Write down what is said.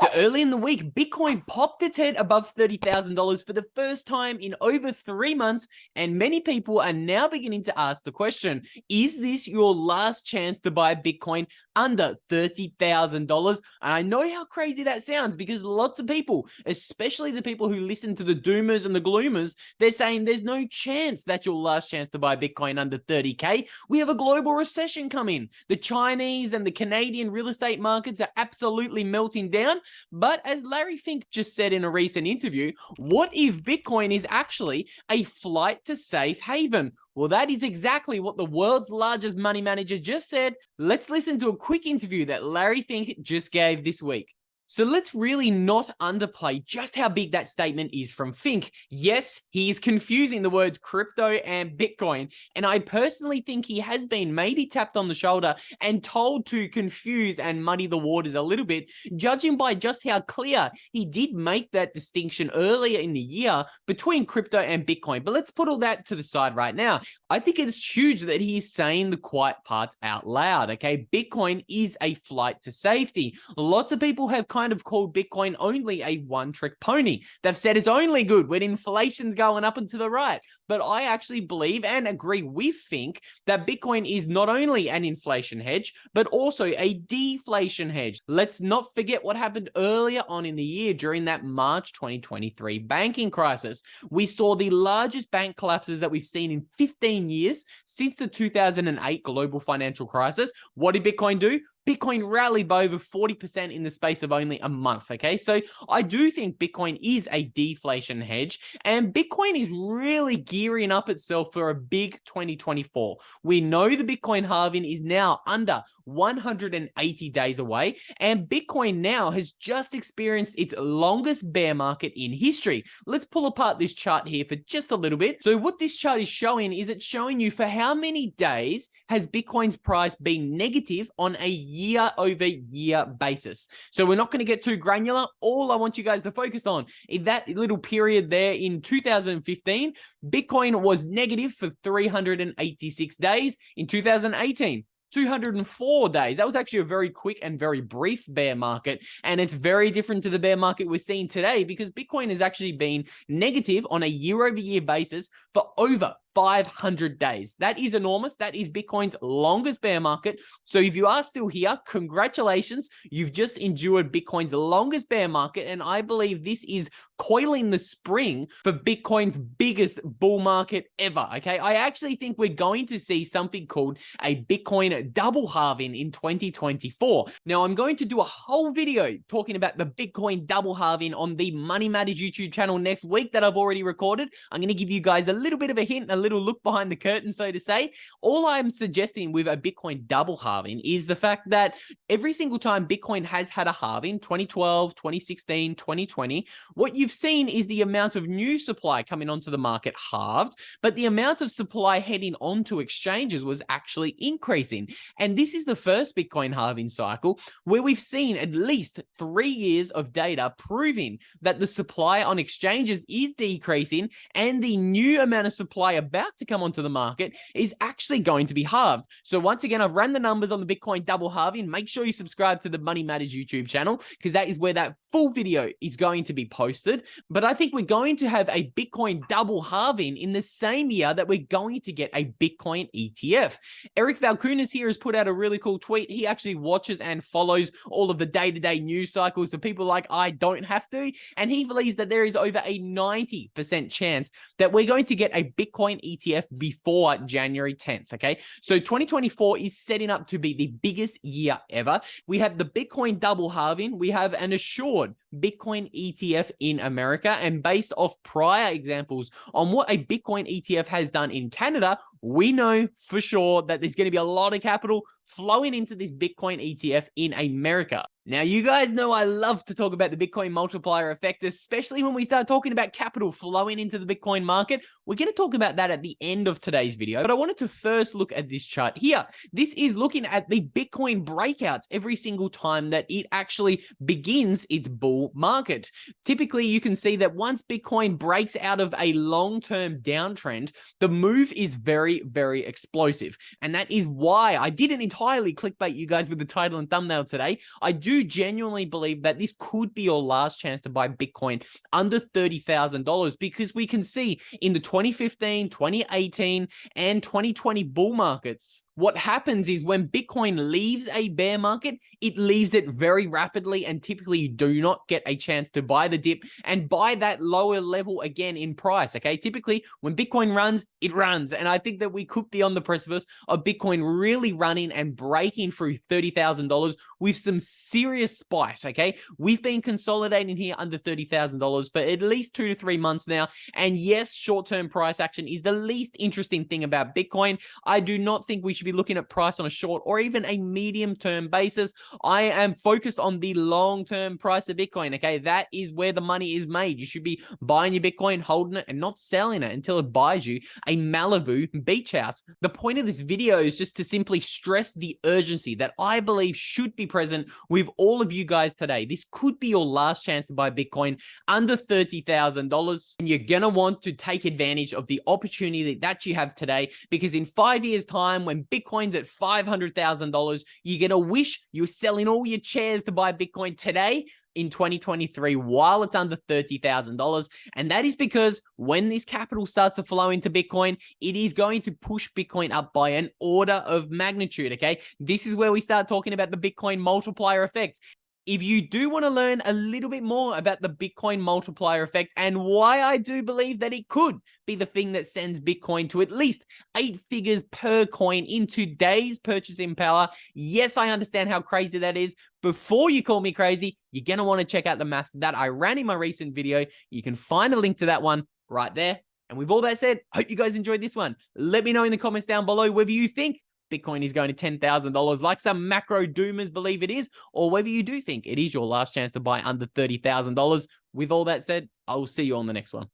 So early in the week, Bitcoin popped its head above $30,000 for the first time in over 3 months, and many people are now beginning to ask the question, is this your last chance to buy Bitcoin under $30,000? And I know how crazy that sounds because lots of people, especially the people who listen to the doomers and the gloomers, they're saying there's no chance that's your last chance to buy Bitcoin under 30K. We have a global recession coming. The Chinese and the Canadian real estate markets are absolutely melting down. But as Larry Fink just said in a recent interview, what if Bitcoin is actually a flight to safe haven? Well, that is exactly what the world's largest money manager just said. Let's listen to a quick interview that Larry Fink just gave this week. So let's really not underplay just how big that statement is from Fink. Yes, he is confusing the words crypto and Bitcoin, and I personally think he has been maybe tapped on the shoulder and told to confuse and muddy the waters a little bit, judging by just how clear he did make that distinction earlier in the year between crypto and Bitcoin. But let's put all that to the side right now. I think it's huge that he's saying the quiet parts out loud, okay? Bitcoin is a flight to safety. Lots of people have kind of called Bitcoin only a one-trick pony. They've said it's only good when inflation's going up and to the right. But I actually believe and agree with Fink that Bitcoin is not only an inflation hedge, but also a deflation hedge. Let's not forget what happened earlier on in the year during that March 2023 banking crisis. We saw the largest bank collapses that we've seen in 15 years since the 2008 global financial crisis. What did Bitcoin do? Bitcoin rallied by over 40% in the space of only a month, okay? So I do think Bitcoin is a deflation hedge, and Bitcoin is really gearing up itself for a big 2024. We know the Bitcoin halving is now under 180 days away, and Bitcoin now has just experienced its longest bear market in history. Let's pull apart this chart here for just a little bit. So what this chart is showing is it's showing you for how many days has Bitcoin's price been negative on a year-over-year basis. So we're not going to get too granular. All I want you guys to focus on is that little period there in 2015, Bitcoin was negative for 386 days. In 2018, 204 days. That was actually a very quick and very brief bear market. And it's very different to the bear market we're seeing today because Bitcoin has actually been negative on a year-over-year basis for over 500 days. That is enormous. That is Bitcoin's longest bear market. So if you are still here, congratulations. You've just endured Bitcoin's longest bear market. And I believe this is coiling the spring for Bitcoin's biggest bull market ever. Okay. I actually think we're going to see something called a Bitcoin double halving in 2024. Now I'm going to do a whole video talking about the Bitcoin double halving on the Money Matters YouTube channel next week that I've already recorded. I'm going to give you guys a little bit of a hint, a little look behind the curtain, so to say. All I'm suggesting with a Bitcoin double halving is the fact that every single time Bitcoin has had a halving, 2012, 2016, 2020, what you've seen is the amount of new supply coming onto the market halved, but the amount of supply heading onto exchanges was actually increasing. And this is the first Bitcoin halving cycle where we've seen at least 3 years of data proving that the supply on exchanges is decreasing and the new amount of supply about to come onto the market is actually going to be halved. So once again, I've ran the numbers on the Bitcoin double halving. Make sure you subscribe to the Money Matters YouTube channel because that is where that full video is going to be posted. But I think we're going to have a Bitcoin double halving in the same year that we're going to get a Bitcoin ETF. Eric Valkunas here has put out a really cool tweet. He actually watches and follows all of the day-to-day news cycles, so people like I don't have to. And he believes that there is over a 90% chance that we're going to get a Bitcoin ETF before January 10th, okay? So 2024 is setting up to be the biggest year ever. We have the Bitcoin double halving. We have an assured Bitcoin ETF in America. And based off prior examples on what a Bitcoin ETF has done in Canada, we know for sure that there's going to be a lot of capital flowing into this Bitcoin ETF in America. Now, you guys know I love to talk about the Bitcoin multiplier effect, especially when we start talking about capital flowing into the Bitcoin market. We're going to talk about that at the end of today's video, but I wanted to first look at this chart here. This is looking at the Bitcoin breakouts every single time that it actually begins its bull market. Typically, you can see that once Bitcoin breaks out of a long-term downtrend, the move is very very, very explosive. And that is why I didn't entirely clickbait you guys with the title and thumbnail today. I do genuinely believe that this could be your last chance to buy Bitcoin under $30,000, because we can see in the 2015, 2018, and 2020 bull markets, what happens is when Bitcoin leaves a bear market, it leaves it very rapidly, and typically you do not get a chance to buy the dip and buy that lower level again in price, okay? Typically, when Bitcoin runs, it runs, and I think that we could be on the precipice of Bitcoin really running and breaking through $30,000 with some serious spite, okay? We've been consolidating here under $30,000 for at least 2 to 3 months now, and yes, short-term price action is the least interesting thing about Bitcoin. I do not think we should be looking at price on a short or even a medium-term basis. I am focused on the long-term price of Bitcoin, okay? That is where the money is made. You should be buying your Bitcoin, holding it, and not selling it until it buys you a Malibu beach house. The point of this video is just to simply stress the urgency that I believe should be present with all of you guys today. This could be your last chance to buy Bitcoin under $30,000, and you're gonna want to take advantage of the opportunity that you have today, because in 5 years' time, when Bitcoin's at $500,000, you're gonna wish you were selling all your shares to buy Bitcoin today in 2023 while it's under $30,000. And that is because when this capital starts to flow into Bitcoin, it is going to push Bitcoin up by an order of magnitude, okay? This is where we start talking about the Bitcoin multiplier effect. If you do want to learn a little bit more about the Bitcoin multiplier effect and why I do believe that it could be the thing that sends Bitcoin to at least 8 figures per coin in today's purchasing power, yes, I understand how crazy that is. Before you call me crazy, you're going to want to check out the maths that I ran in my recent video. You can find a link to that one right there. And with all that said, hope you guys enjoyed this one. Let me know in the comments down below whether you think Bitcoin is going to $10,000 like some macro doomers believe it is, or whether you do think it is your last chance to buy under $30,000. With all that said, I will see you on the next one.